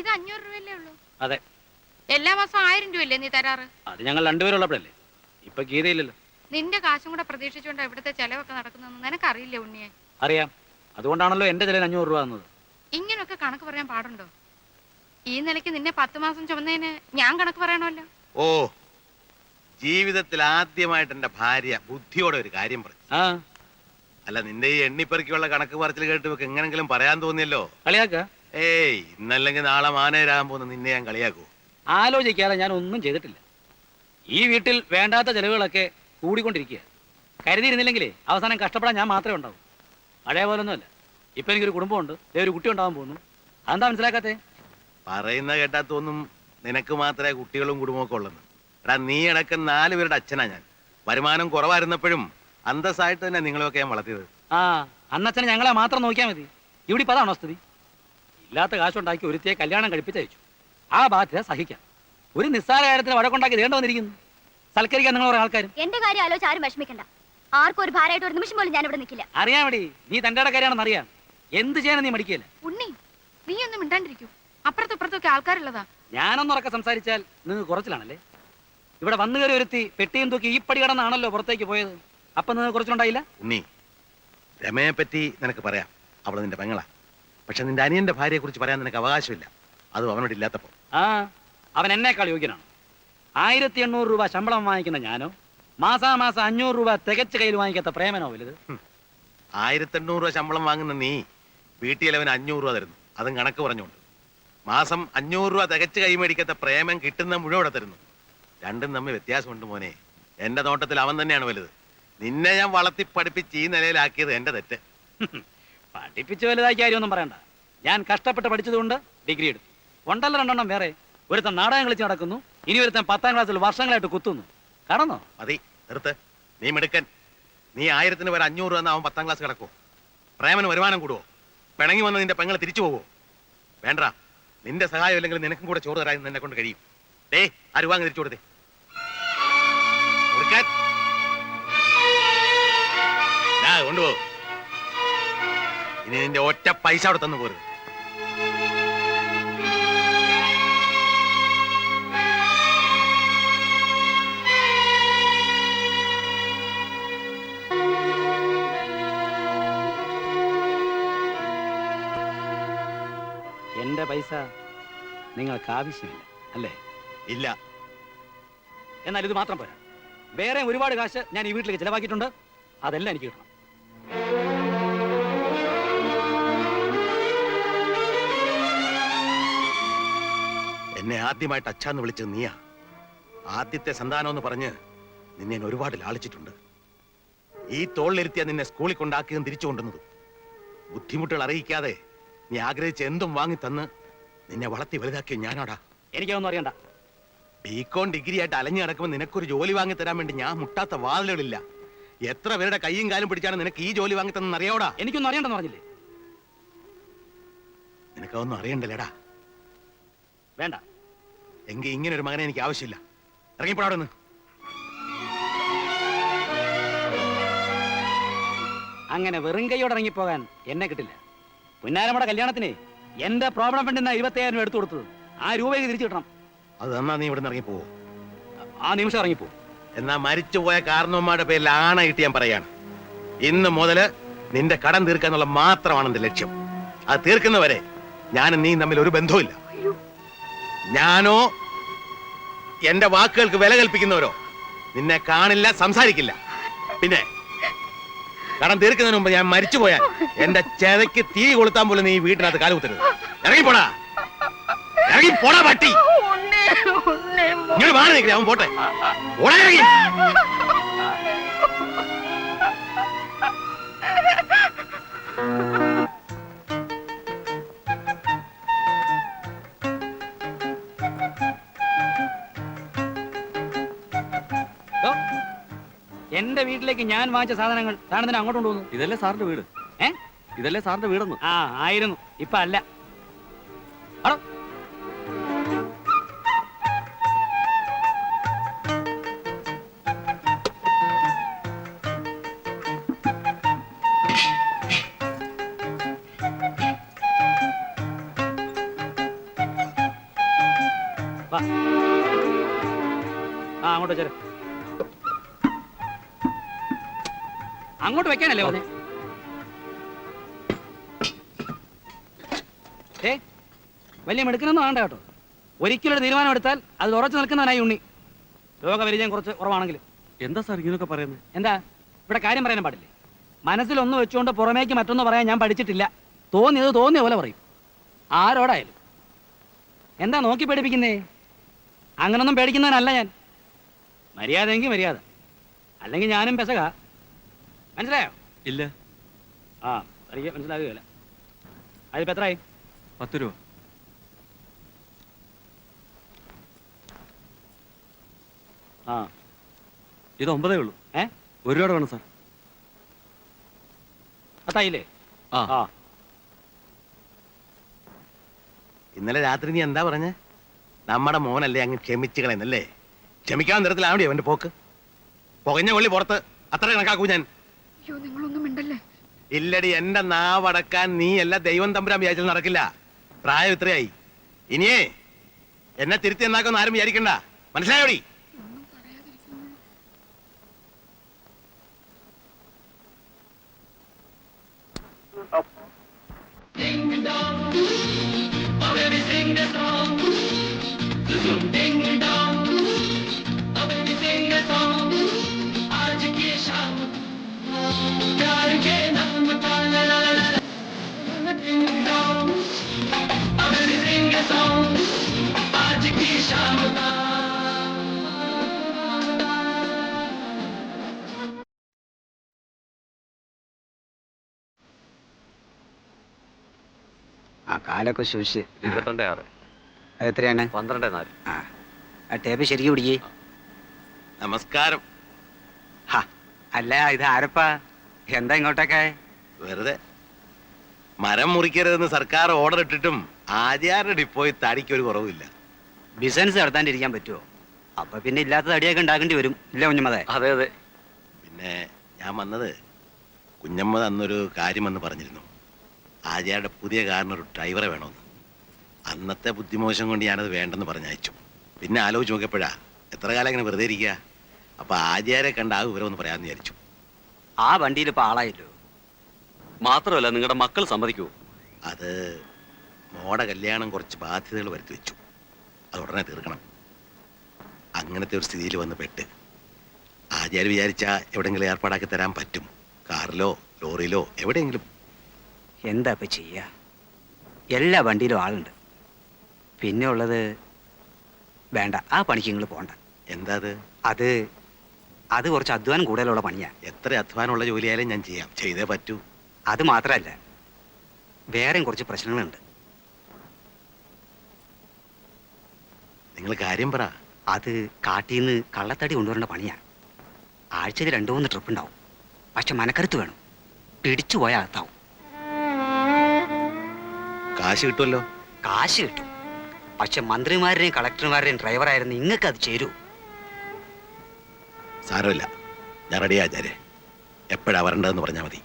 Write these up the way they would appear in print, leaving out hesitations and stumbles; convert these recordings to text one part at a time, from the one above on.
ഇത് 500 രൂപയല്ലേ ഉള്ളൂ? അതെ. എല്ലാ മാസം 1000 രൂപയല്ലേ നീ തരാറ്? അത് ഞങ്ങൾ രണ്ടുപേരുള്ളപ്പോഴല്ലേ. ഇപ്പൊ ഗീതയില്ലല്ലോ. നിന്റെ കാശും കൂടെ പ്രതീക്ഷിച്ചുകൊണ്ട് ഇവിടുത്തെ ചെലവൊക്കെ നടക്കുന്നതെന്ന് നിനക്കറിയില്ലേ ഉണ്ണിയെ? അറിയാം. അതുകൊണ്ടാണല്ലോ എന്റെ ചെലവിന് 500 രൂപ തന്നത്. ഇങ്ങനൊക്കെ കണക്ക് പറയാൻ പാടുണ്ടോ? ഈ നിലയ്ക്ക് നിന്നെ 10 മാസം ചുമന്നതിന് ഞാൻ കണക്ക് പറയണമല്ലോ. ഓ, ജീവിതത്തിൽ ആദ്യമായിട്ട് എന്റെ ഭാര്യ ബുദ്ധിയോടെ ഒരു കാര്യം പറഞ്ഞു. അല്ല, നിന്റെ ഈ എണ്ണിപ്പെറുക്കിയുള്ള കണക്ക് പറച്ചിൽ കേട്ട് ഇവക്ക് എങ്ങനെങ്കിലും പറയാൻ തോന്നിയല്ലോ. കളിയാക്ക? ഏയ്, ഇന്നല്ലെങ്കിൽ നാളെ മാനേരാകാൻ പോകുന്ന നിന്നെ ഞാൻ കളിയാക്കൂ. ആലോചിക്കാതെ ഞാൻ ഒന്നും ചെയ്തിട്ടില്ല. ഈ വീട്ടിൽ വേണ്ടാത്ത ചെലവുകളൊക്കെ കൂടിക്കൊണ്ടിരിക്കുക. കരുതിയിരുന്നില്ലെങ്കിലേ അവസാനം കഷ്ടപ്പെടാൻ ഞാൻ മാത്രമേ ഉണ്ടാവൂ. പഴയ പോലൊന്നുമല്ല. ഇപ്പൊ എനിക്കൊരു കുടുംബമുണ്ട്, ഒരു കുട്ടി ഉണ്ടാവാൻ പോകുന്നു. അതെന്താ മനസ്സിലാക്കാത്തേ? പറയുന്ന കേട്ടാത്തൊന്നും നിനക്ക് മാത്രമേ കുട്ടികളും കുടുംബമൊക്കെ ഉള്ളെന്ന്. എടാ, നീ അടക്കം 4 പേരുടെ അച്ഛനാ ഞാൻ. വരുമാനം കുറവായിരുന്നപ്പോഴും അന്തസ്സായിട്ട് തന്നെ നിങ്ങളെയൊക്കെ ഞാൻ വളർത്തിയത്. അന്നച്ഛനെ ഞങ്ങളെ മാത്രം നോക്കിയാൽ മതി. ഇവിടെ ഇപ്പൊ അതാണോ സ്ഥിതി? ഇല്ലാത്ത കാശുണ്ടാക്കി ഒരുത്തിയെ കല്യാണം കഴിപ്പിച്ചയച്ചു. ആ ബാധ്യത സഹിക്കാം. ഒരു നിസ്സാര കാര്യത്തിന് വഴക്കുണ്ടാക്കി ദേണ്ട വന്നിരിക്കുന്നു. സൽക്കരിക്കാൻ നിങ്ങൾ കുറെ ആൾക്കാരും. എന്റെ കാര്യം ആലോചിച്ച് ആരും വിഷമിക്കണ്ട. ആർക്കും ഒരു ഭാരമായിട്ട് ഒരു നിമിഷം പോലും ഞാൻ ഇവിടെ നിൽക്കില്ല. അറിയാൻ വേണ്ടി നീ തന്റെ കാര്യമാണെന്ന് അറിയാം. എന്ത് ചെയ്യാനും നീ മടിക്കില്ല. ഉണ്ണി, നീ ഒന്നും മിണ്ടാണ്ടിരിക്കൂ. അപ്പുറത്തും ഇപ്പുറത്തൊക്കെ ആൾക്കാരുള്ളതാ. ഞാനൊന്നുറക്കെ സംസാരിച്ചാൽ നിങ്ങൾ കുറച്ചിലാണല്ലേ. ഇവിടെ വന്നു കയറി ഒരുത്തി പെട്ടിയും തൂക്കി ഈ പടി കടന്നാണല്ലോ പുറത്തേക്ക് പോയത്. അപ്പൊ നിങ്ങൾ കുറച്ചുണ്ടായില്ല. ഉണ്ണി, രമയെ പറ്റി നിനക്ക് പറയാം. അവള് നിന്റെ പെങ്ങളാ. പക്ഷെ നിന്റെ അനിയന്റെ ഭാര്യയെ കുറിച്ച് പറയാൻ നിനക്ക് അവകാശമില്ല. അതും അവനോട് ഇല്ലാത്തപ്പോ. അവൻ എന്നെക്കാൾ യോഗ്യനാണ്. 1800 രൂപ ശമ്പളം വാങ്ങിക്കുന്ന ഞാനോ മാസാമാസം 500 രൂപ തികച്ച് കയ്യിൽ വാങ്ങിക്കാത്ത പ്രേമനോ വലുത്? 1800 രൂപ ശമ്പളം വാങ്ങുന്ന നീ വീട്ടിൽ അവന് 500 രൂപ തരുന്നു. അതും കണക്ക് പറഞ്ഞുകൊണ്ട്. മാസം 500 രൂപ തികച്ച് കൈ മേടിക്കാത്ത പ്രേമൻ കിട്ടുന്ന മുഴുവൻ തരുന്നു. രണ്ടും തമ്മിൽ വ്യത്യാസമുണ്ട് മോനെ. എന്റെ നോട്ടത്തിൽ അവൻ തന്നെയാണ് വലുത്. നിന്നെ ഞാൻ വളർത്തി പഠിപ്പിച്ച് ഈ നിലയിലാക്കിയത് എന്റെ തെറ്റ്. പഠിപ്പിച്ച് വലുതാക്കിയ കാര്യമൊന്നും പറയണ്ട. ഞാൻ കഷ്ടപ്പെട്ട് പഠിച്ചതുകൊണ്ട് ഡിഗ്രി എടുത്തു. ഒണ്ടല്ല രണ്ടെണ്ണം വേറെ. ഒരുത്തൻ നാടകം കളിച്ച് നടക്കുന്നു, ഇനി ഒരുത്തൻ 10ാം ക്ലാസ്സിൽ വർഷങ്ങളായിട്ട് കുത്തുന്നു. കടന്നോ? മതി, നിർത്ത്. നീ മിടുക്കൻ. നീ 1000-ന് വരെ 500 രൂപ അവൻ 10ാം ക്ലാസ് കിടക്കുവോ? പ്രേമന് വരുമാനം കൂടുവോ? പിണങ്ങി വന്ന് നിന്റെ പെങ്ങൾ തിരിച്ചു പോവോ? വേണ്ട. നിന്റെ സഹായം ഇല്ലെങ്കിൽ നിനക്കും കൂടെ ചോറ് തരാൻ നിന്നെ കൊണ്ട് കഴിയും. ഡേ, ആ രൂപ അങ്ങ് തിരിച്ചു കൊടുത്തേ. കൊണ്ടുപോ. ഇനി നിന്റെ ഒറ്റ പൈസ അവിടെ തന്നു പോരുത്. എന്റെ പൈസ നിങ്ങൾക്ക് ആവശ്യമില്ല അല്ലേ? ഇല്ല. എന്നാൽ ഇത് മാത്രം പോരാ. വേറെ ഒരുപാട് കാശ് ഞാൻ ഈ വീട്ടിലേക്ക് ചെലവാക്കിയിട്ടുണ്ട്. അതെല്ലാം എനിക്ക് കിട്ടണം. എന്നെ ആദ്യമായിട്ട് അച്ഛാന്ന് വിളിച്ചത് നീയാ. ആദ്യത്തെ സന്താനം എന്ന് പറഞ്ഞ് നിന്നെ ഒരുപാട് ലാളിച്ചിട്ടുണ്ട്. ഈ തോളിലിരുത്തിയാ നിന്നെ സ്കൂളിൽ കൊണ്ടാക്കിയതും തിരിച്ചു കൊണ്ടുവന്നതും. ബുദ്ധിമുട്ടുകൾ അറിയിക്കാതെ നീ ആഗ്രഹിച്ച് എന്തും വാങ്ങി തന്ന് നിന്നെ വളർത്തി വലുതാക്കിയ ഞാനാടാ. എനിക്കൊന്നും അറിയണ്ട. ബികോം ഡിഗ്രി ആയിട്ട് അലഞ്ഞു നടക്കുമ്പോൾ നിനക്കൊരു ജോലി വാങ്ങി തരാൻ വേണ്ടി ഞാൻ മുട്ടാത്ത വാതിലുകളില്ല. എത്ര പേരുടെ കൈയും കാലും പിടിച്ചാണ് നിനക്ക് ഈ ജോലി വാങ്ങി തന്നെ അറിയാവോടാ? എനിക്കൊന്നും അറിയണ്ടെന്ന് പറഞ്ഞില്ലേ? നിനക്കൊന്നും അറിയണ്ടല്ലേടാ. വേണ്ട. എങ്കിൽ ഇങ്ങനെ ഒരു മകനെ എനിക്ക് ആവശ്യമില്ല. ഇറങ്ങിപ്പോടാ. അങ്ങനെ വെറും കൈയോടെ ഇറങ്ങിപ്പോകാൻ എന്നെ കിട്ടില്ല. പുന്നാരമ്മയുടെ കല്യാണത്തിന് എന്റെ പ്രോബ്ലം ഫണ്ടിൽ 25,000 രൂപ എടുത്തു കൊടുത്തത്. ആ രൂപയ്ക്ക് തിരിച്ചു കിട്ടണം. അത് തന്നാ നീ ഇവിടെ നിന്ന് ഇറങ്ങിപ്പോവോ? ആ നിമിഷം ഇറങ്ങിപ്പോ. എന്നാ മരിച്ചുപോയ കാരണവന്മാരുടെ പേരിൽ ആണയിട്ട് ഞാൻ പറയാണ്. ഇന്ന് മുതല് നിന്റെ കടം തീർക്കാന്നുള്ള മാത്രമാണ് എന്റെ ലക്ഷ്യം. അത് തീർക്കുന്നവരെ ഞാനും നീ തമ്മിൽ ഒരു ബന്ധവുമില്ല. ഞാനോ എന്റെ വാക്കുകൾക്ക് വില കൽപ്പിക്കുന്നവരോ നിന്നെ കാണില്ല, സംസാരിക്കില്ല. പിന്നെ കടം തീർക്കുന്നതിന് മുമ്പ് ഞാൻ മരിച്ചുപോയാൽ എന്റെ ചെതയ്ക്ക് തീ കൊളുത്താൻ പോലും നീ വീട്ടിനകത്ത് കാലുകുത്തരുത്. ഇറങ്ങിപ്പോടാ, ഇറങ്ങിപ്പോടാ പട്ടി. ഇങ്ങനെ മാറി നിൽക്കില്ല, അവൻ പോട്ടെ. ഇറങ്ങി. എന്റെ വീട്ടിലേക്ക് ഞാൻ വാങ്ങിച്ച സാധനങ്ങൾ താനെന്തിനാ അങ്ങോട്ട് കൊണ്ടുപോകുന്നു? ഇതല്ലേ സാറിന്റെ വീട്? ഇതല്ലേ സാറിന്റെ വീടെന്ന്? ആയിരുന്നു. ഇപ്പൊ അല്ല. ആ അങ്ങോട്ട് വെച്ചേര്. അങ്ങോട്ട് വെക്കാനല്ലേ പറഞ്ഞേ? വലിയ മെടുക്കനൊന്നും വേണ്ട കേട്ടോ. ഒരിക്കലും ഒരു തീരുമാനം എടുത്താൽ അത് ഉറച്ചു നിൽക്കുന്നവനായി ഉണ്ണി. ലോകപരിചയം കുറച്ച് കുറവാണെങ്കിൽ. എന്താ സാർ ഇങ്ങനെയൊക്കെ പറയുന്നത്? എന്താ ഇവിടെ കാര്യം പറയാനും പാടില്ലേ? മനസ്സിലൊന്ന് വെച്ചുകൊണ്ട് പുറമേക്ക് മറ്റൊന്ന് പറയാൻ ഞാൻ പഠിച്ചിട്ടില്ല. തോന്നിയത് തോന്നിയ പോലെ പറയും, ആരോടായാലും. എന്താ നോക്കി പേടിപ്പിക്കുന്നേ? അങ്ങനൊന്നും പേടിക്കുന്നവനല്ല ഞാൻ. മര്യാദയെങ്കിൽ മര്യാദ, അല്ലെങ്കിൽ ഞാനും പെസക. മനസ്സിലായോ? ഇല്ല. ആ എനിക്ക് മനസ്സിലാകുകയല്ല. അതിപ്പോ എത്രയായി? 10 രൂപ. ആ ഇത് 9 ഉള്ളൂ. 1 രൂപ വേണം സാർ. അത്തായില്ലേ? ആ ആ ഇന്നലെ രാത്രി നീ എന്താ പറഞ്ഞേ? നമ്മുടെ മോനല്ലേ അങ്ങ് ക്ഷമിച്ചു കളയുന്നല്ലേ? ക്ഷമിക്കാൻ നിരത്തിലാവണ്ടേ അവന്റെ പോക്ക്? പുകഞ്ഞ കൊള്ളി പുറത്ത് അത്ര കണക്കാക്കൂ ഞാൻ. അയ്യോ നിങ്ങളൊന്നും മിണ്ടല്ലേ. ഇല്ലടി, എന്റെ നാവടക്കാൻ നീ അല്ല ദൈവം തമ്പുരാൻ വിചാരിച്ചാൽ നടക്കില്ല. പ്രായം ഇത്രയായി. ഇനിയേ എന്നെ തിരുത്തി എന്നാക്കൊന്നും ആരും വിചാരിക്കണ്ട. മനസ്സിലായോടി? ആ കാലൊക്കെ സൂക്ഷിച്ച്. 22.6. അതെത്രയാണ്? 12.4. ആ ടേപ്പ് ശരിക്കും പിടിക്കേ. നമസ്കാരം. അല്ല ഇത് ആരപ്പാ? എന്താ ഇങ്ങോട്ടൊക്കെ? വെറുതെ മരം മുറിക്കരുതെന്ന് സർക്കാർ ഓർഡർ ഇട്ടിട്ടും ആചാരുടെ ഡിപ്പോയി തടിക്കൊരു കുറവില്ല. ബിസിനസ് നടത്താണ്ടിരിക്കാൻ പറ്റുമോ? അപ്പൊ പിന്നെ ഇല്ലാത്ത തടിയൊക്കെ ഉണ്ടാക്കേണ്ടി വരും. ഇല്ല കുഞ്ഞമ്മതെ? അതെ അതെ. പിന്നെ ഞാൻ വന്നത്, കുഞ്ഞമ്മ അന്നൊരു കാര്യം വന്ന് പറഞ്ഞിരുന്നു. ആചാരുടെ പുതിയ കാറിനൊരു ഡ്രൈവറെ വേണമെന്ന്. അന്നത്തെ ബുദ്ധിമോശം കൊണ്ട് ഞാനത് വേണ്ടെന്ന് പറഞ്ഞയച്ചു. പിന്നെ ആലോചിച്ച് നോക്കിയപ്പോഴാ എത്ര കാലം ഇങ്ങനെ വെറുതെ ഇരിക്കുക. അപ്പൊ ആചാരെ കണ്ട ആ വിവരം ഒന്ന് പറയാമെന്ന് വിചാരിച്ചു. ആ വണ്ടിയിൽ ഇപ്പൊ ആളായല്ലോ. മാത്രമല്ല നിങ്ങളുടെ മക്കൾ സമ്മതിക്കൂ? അത് മോടെ കല്യാണം കുറച്ച് ബാധ്യതകൾ വരുത്തി വെച്ചു. അത് ഉടനെ തീർക്കണം. അങ്ങനത്തെ ഒരു സ്ഥിതിയിൽ വന്ന് പെട്ട് ആചാര്യ വിചാരിച്ച എവിടെയെങ്കിലും ഏർപ്പാടാക്കി തരാൻ പറ്റും. കാറിലോ ലോറിയിലോ എവിടെയെങ്കിലും. എന്താ ഇപ്പൊ ചെയ്യാ? എല്ലാ വണ്ടിയിലും ആളുണ്ട്. പിന്നെ ഉള്ളത് വേണ്ട, ആ പണിക്ക് നിങ്ങൾ പോണ്ട. എന്താ അത് അത് കുറച്ച് അധ്വാനം കൂടുതലുള്ള പണിയാ. എത്ര അധ്വാനമുള്ള ജോലിയായാലും ഞാൻ ചെയ്യാം. ചെയ്തേ പറ്റൂ. അത് മാത്രമല്ല, വേറെയും കുറച്ച് പ്രശ്നങ്ങളുണ്ട്. നിങ്ങൾ കാര്യം പറ. അത് കാട്ടിന്ന് കള്ളത്തടി കൊണ്ടുവരേണ്ട പണിയാ. ആഴ്ചയിൽ 2-3 ട്രിപ്പ് ഉണ്ടാവും. പക്ഷെ മനക്കരുത്ത് വേണം. പിടിച്ചു പോയാൽ അകത്താവും. കാശ് കിട്ടുമല്ലോ? കാശ് കിട്ടും. പക്ഷെ മന്ത്രിമാരുടെയും കളക്ടർമാരുടെയും ഡ്രൈവറായിരുന്നു നിങ്ങൾക്ക് അത് ചേരൂ. സാരമില്ല, ഞാൻ റെഡിയാ ആചാര്യ. എപ്പോഴാ വരേണ്ടതെന്ന് പറഞ്ഞാൽ മതി.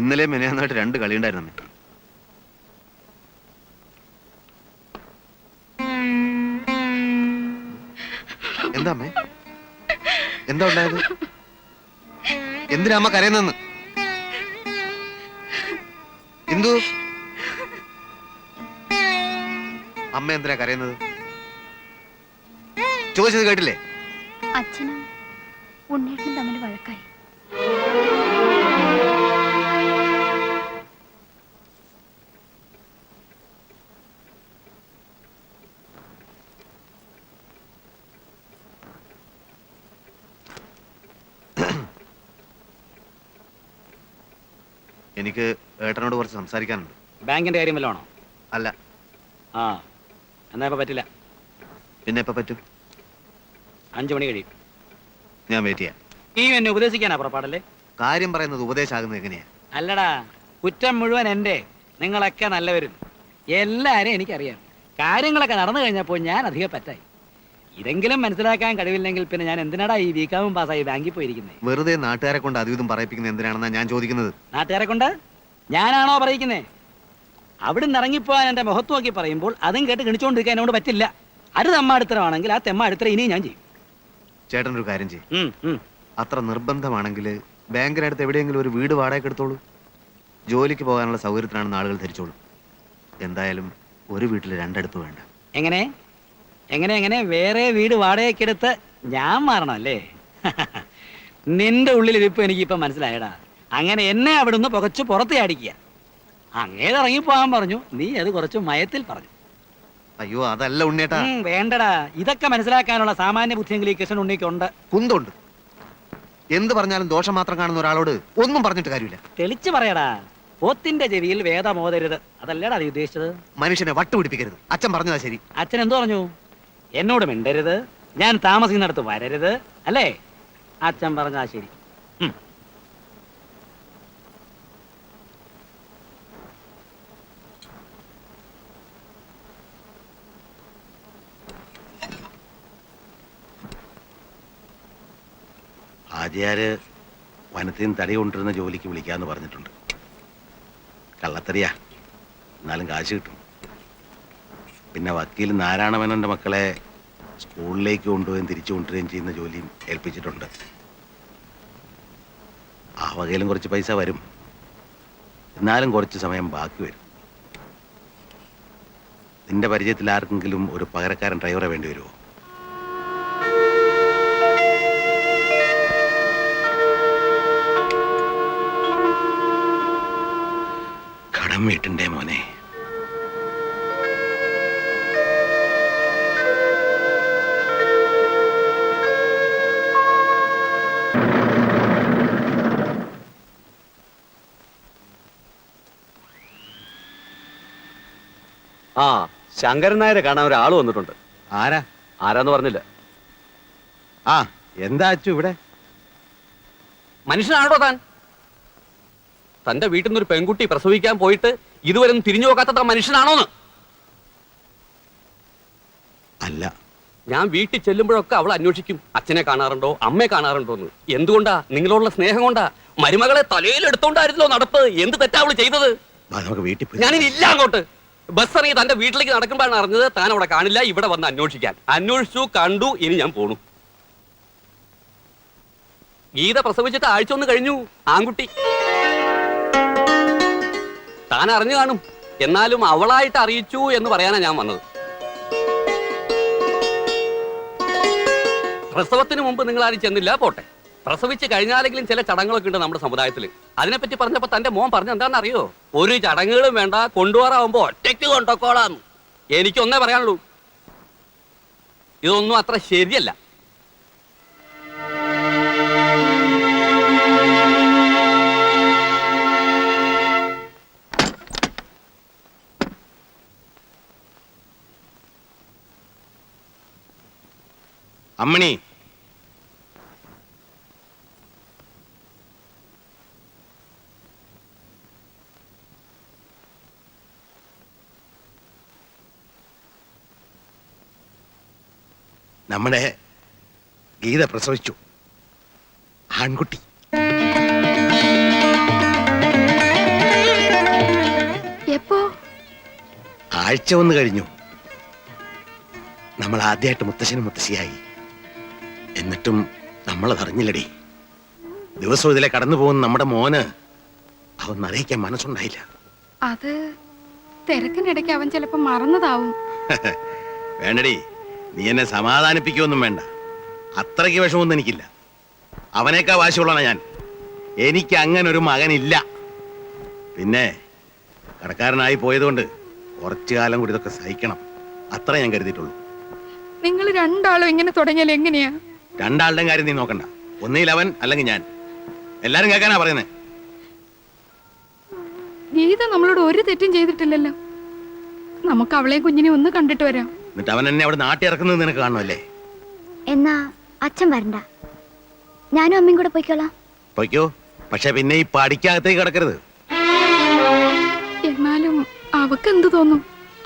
ഇന്നലെ മെനയാന്നായിട്ട് 2 കളി ഉണ്ടായിരുന്നു. എന്താ അമ്മേ? എന്താ ഉണ്ടായത്? എന്തിനാ അമ്മ കരയുന്നെന്ന്? എന്തു അമ്മ എന്തിനാ കരയുന്നത്? ചോദിച്ചത് കേട്ടില്ലേ? അച്ഛനും ഉണ്ണേട്ടനും തമ്മിൽ വഴക്കായി. എനിക്ക് ഏട്ടനോട് കുറച്ച് സംസാരിക്കാനുണ്ട്. ബാങ്കിന്റെ കാര്യം വല്ലതാണോ? അല്ല. ആ എന്നാ ഇപ്പൊ പറ്റില്ല. പിന്നെ എപ്പോ പറ്റും? 5 മണി കഴിയും. ഞാൻ വെയിറ്റ് ചെയ്യാം. നീ എന്നെ ഉപദേശിക്കാനാ പുറപ്പാടല്ലേ? കാര്യം പറയുന്നത് ഉപദേശമാകുന്നത് എങ്ങനെയാ? അല്ലടാ, കുറ്റം മുഴുവൻ എൻ്റെ. നിങ്ങളൊക്കെ നല്ലവരും. എല്ലാവരും എനിക്കറിയാം. കാര്യങ്ങളൊക്കെ നടന്നു കഴിഞ്ഞപ്പോൾ ഞാൻ അധികം പറ്റായി. ഇതെങ്കിലും മനസ്സിലാക്കാൻ കഴിവില്ലെങ്കിൽ പിന്നെ ഞാൻ എന്തിനാടാ ഈ ബികാമും പാസ്സായി ബാങ്കിൽ പോയിരിക്കുന്നത്? വെറുതെ നാട്ടുകാരെ കൊണ്ട് അതും പറയിപ്പിക്കുന്നത് എന്തിനാണെന്നാ ഞാൻ ചോദിക്കുന്നത്. നാട്ടുകാരെ കൊണ്ട് ഞാനാണോ പറയിക്കുന്നേ? അവിടുന്ന് ഇറങ്ങിപ്പോവാൻ എൻ്റെ മുഖത്ത് നോക്കി പറയുമ്പോൾ അതും കേട്ട് ഗണിച്ചുകൊണ്ടിരിക്കാൻ എന്നോട് പറ്റില്ല. അത് തെമ്മാടിത്തരമാണെങ്കിൽ ആ തെമ്മാടിത്തരം ഇനിയും ഞാൻ ചെയ്യും. ചേട്ടൻ ഒരു കാര്യം ചെയ്യും. ഉം, ഉം. അത്ര നിർബന്ധമാണെങ്കിൽ ബാങ്കിനടുത്ത് എവിടെയെങ്കിലും ഒരു വീട് വാടകയ്ക്ക് എടുത്തോളൂ. ജോലിക്ക് പോകാനുള്ള സൗകര്യത്തിനാണെന്ന് ആളുകൾ ധരിച്ചോളൂ. എന്തായാലും ഒരു വീട്ടിൽ രണ്ടടുപ്പ് വേണ്ട. എങ്ങനെ എങ്ങനെ എങ്ങനെ വേറെ വീട് വാടകയ്ക്കെടുത്ത് ഞാൻ മാറണം അല്ലേ? നിന്റെ ഉള്ളിലിരിപ്പ് എനിക്കിപ്പം മനസ്സിലായടാ. അങ്ങനെ എന്നെ അവിടുന്ന് പുകച്ച് പുറത്ത് അടിക്കുക. അങ്ങേത് ഇറങ്ങിപ്പോകാൻ പറഞ്ഞു, നീ അത് കുറച്ച് മയത്തിൽ പറഞ്ഞു. അയ്യോ അതല്ല ഉണ്ണേട്ടാ. വേണ്ടടാ, ഇതൊക്കെ മനസ്സിലാക്കാനുള്ള സാമാന്യ ബുദ്ധിയെങ്കിലും ഈ കൃഷ്ണൻ ഉണ്ണിക്കുണ്ട്. കുന്തുണ്ട്. എന്ത് പറഞ്ഞാലും ദോഷം മാത്രം കാണുന്ന ഒരാളോട് ഒന്നും പറഞ്ഞിട്ട് കാര്യമില്ല. തെളിച്ചു പറയടാ. പോത്തിന്റെ ചെവിയിൽ വേദമോതരുത്, അതല്ലേടാ നീ ഉദ്ദേശിച്ചത്? മനുഷ്യനെ വട്ടുപിടിപ്പിക്കരുത്. അച്ഛൻ പറഞ്ഞതാ ശരി. അച്ഛൻ എന്തു പറഞ്ഞു? എന്നോട് മിണ്ടരുത്, ഞാൻ താമസിക്കുന്നിടത്ത് വരരുത്, അല്ലേ? അച്ഛൻ പറഞ്ഞാ ശരി. ആചാര് വനത്തിൽ നിന്ന് തടി കൊണ്ടിരുന്ന ജോലിക്ക് വിളിക്കാന്ന് പറഞ്ഞിട്ടുണ്ട്. കള്ളത്തറിയാ, എന്നാലും കാശ് കിട്ടും. പിന്നെ വക്കീൽ നാരായണമേനോന്റെ മക്കളെ സ്കൂളിലേക്ക് കൊണ്ടുപോയും തിരിച്ചു കൊണ്ടുവരികയും ചെയ്യുന്ന ജോലിയും ഏൽപ്പിച്ചിട്ടുണ്ട്. ആ വകയിലും കുറച്ച് പൈസ വരും, എന്നാലും കുറച്ച് സമയം ബാക്കി വരും. നിന്റെ പരിചയത്തിൽ ആർക്കെങ്കിലും ഒരു പകരക്കാരൻ ഡ്രൈവറെ വേണ്ടി വരുമോ? കടം വീട്ടിൻ്റെ മോനെ. ആ, ശങ്കരൻ നായരെ കാണാൻ ഒരാൾ വന്നിട്ടുണ്ട്. ആരാ? ആരാന്ന് പറഞ്ഞില്ല. ആ, എന്താ അച്ചു ഇവിടെ? മനുഷ്യനാണോ താൻ? തന്റെ വീട്ടിൽ നിന്ന് ഒരു പെൺകുട്ടി പ്രസവിക്കാൻ പോയിട്ട് ഇതുവരെ ഒന്നും തിരിഞ്ഞു നോക്കാത്ത മനുഷ്യനാണോന്ന്? അല്ല. ഞാൻ വീട്ടിൽ ചെല്ലുമ്പോഴൊക്കെ അവൾ അന്വേഷിക്കും, അച്ഛനെ കാണാറുണ്ടോ, അമ്മയെ കാണാറുണ്ടോന്ന്. എന്തുകൊണ്ടാ? നിങ്ങളോടുള്ള സ്നേഹം കൊണ്ടാ. മരുമകളെ തലയിൽ എടുത്തോണ്ടായിരുന്നല്ലോ നടപ്പ്. എന്ത് തെറ്റാ അവള് ചെയ്തത്? നമുക്ക് വീട്ടിൽ പോയി. ഞാനിനി ഇല്ല അങ്ങോട്ട്. ബസ് ഇറങ്ങി തന്റെ വീട്ടിലേക്ക് നടക്കുമ്പോഴാണ് അറിഞ്ഞത് താൻ അവിടെ കാണില്ല. ഇവിടെ വന്ന് അന്വേഷിക്കാൻ. അന്വേഷിച്ചു, കണ്ടു, ഇനി ഞാൻ പോണു. ഗീത പ്രസവിച്ചിട്ട് ആഴ്ച ഒന്ന് കഴിഞ്ഞു. ആൺകുട്ടി. താൻ അറിഞ്ഞു കാണും, എന്നാലും അവളായിട്ട് അറിയിച്ചു എന്ന് പറയാനാ ഞാൻ വന്നത്. പ്രസവത്തിന് മുമ്പ് നിങ്ങൾ ആരും ചെന്നില്ല, പോട്ടെ. പ്രസവിച്ച് കഴിഞ്ഞാലെങ്കിലും ചില ചടങ്ങുകളൊക്കെ ഉണ്ട് നമ്മുടെ സമുദായത്തിൽ. അതിനെപ്പറ്റി പറഞ്ഞപ്പോ തന്റെ മോൻ പറഞ്ഞ എന്താണെന്ന് അറിയോ? ഒരു ചടങ്ങുകളും വേണ്ട, കൊണ്ടുപോകാറാവുമ്പോ ഒറ്റയ്ക്ക് കൊണ്ടോക്കോളാന്ന്. എനിക്കൊന്നേ പറയാനുള്ളൂ, ഇതൊന്നും അത്ര ശരിയല്ല. അമ്മണി, നമ്മുടെ ഗീത പ്രസവിച്ചു. ആൺകുട്ടി. എപ്പോ? ആഴ്ച ഒന്ന് കഴിഞ്ഞു. നമ്മൾ ആദ്യമായിട്ട് മുത്തശ്ശനും മുത്തശ്ശിയായി. എന്നിട്ടും നമ്മളത് അറിഞ്ഞില്ലടി. ദിവസവും ഇതിലെ കടന്നു പോകുന്ന നമ്മുടെ മോന് അവൻ അറിയിക്കാൻ മനസ്സുണ്ടായില്ല. അത് തിരക്കിനിടയ്ക്ക് അവൻ ചിലപ്പോ മറന്നതാവും. വേണ്ടടി, നീ എന്നെ സമാധാനിപ്പിക്കൊന്നും വേണ്ട. അത്രയ്ക്ക് വിഷമൊന്നും എനിക്കില്ല. അവനേക്കാ വാശിയുള്ളതാണ് ഞാൻ. എനിക്ക് അങ്ങനെ ഒരു മകനില്ല. പിന്നെ കടക്കാരനായി പോയതുകൊണ്ട് കുറച്ചു കാലം കൂടി ഇതൊക്കെ സഹിക്കണം, അത്ര ഞാൻ കരുതിയിട്ടുള്ളൂ. നിങ്ങൾ രണ്ടാളും ഇങ്ങനെ തുടങ്ങിയാൽ എങ്ങനെയാ? രണ്ടാളുടെയും കാര്യം നീ നോക്കണ്ട. ഒന്നിൽ അവൻ അല്ലെങ്കിൽ ഞാൻ. എല്ലാരും കേൾക്കാനാ പറയുന്നേ. ഗീത നമ്മളോട് ഒരു തെറ്റും ചെയ്തിട്ടില്ലല്ലോ. നമുക്ക് അവളെയും കുഞ്ഞിനെ ഒന്ന് കണ്ടിട്ട് വരാം. എന്നിട്ട് അവൻ എന്നെ അവിടെ നാട്ടി ഇറക്കുന്നത് നിനക്ക് കാണുമല്ലേ? എന്നാ അച്ഛൻ വരണ്ട, ഞാനും അമ്മയും കൂടെ പോയിക്കോളാം. പൊയ്ക്കോ, പക്ഷെ പിന്നെ ഈ പഠിക്കകത്തേക്ക് കിടക്കരുത്. എന്നാലും അവക്ക് എന്ത് തോന്നും?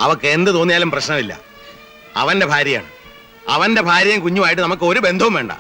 അവക്ക് എന്ത് തോന്നിയാലും പ്രശ്നമില്ല. അവന്റെ ഭാര്യയാണ്. അവന്റെ ഭാര്യയും കുഞ്ഞുമായിട്ട് നമുക്ക് ഒരു ബന്ധവും വേണ്ട.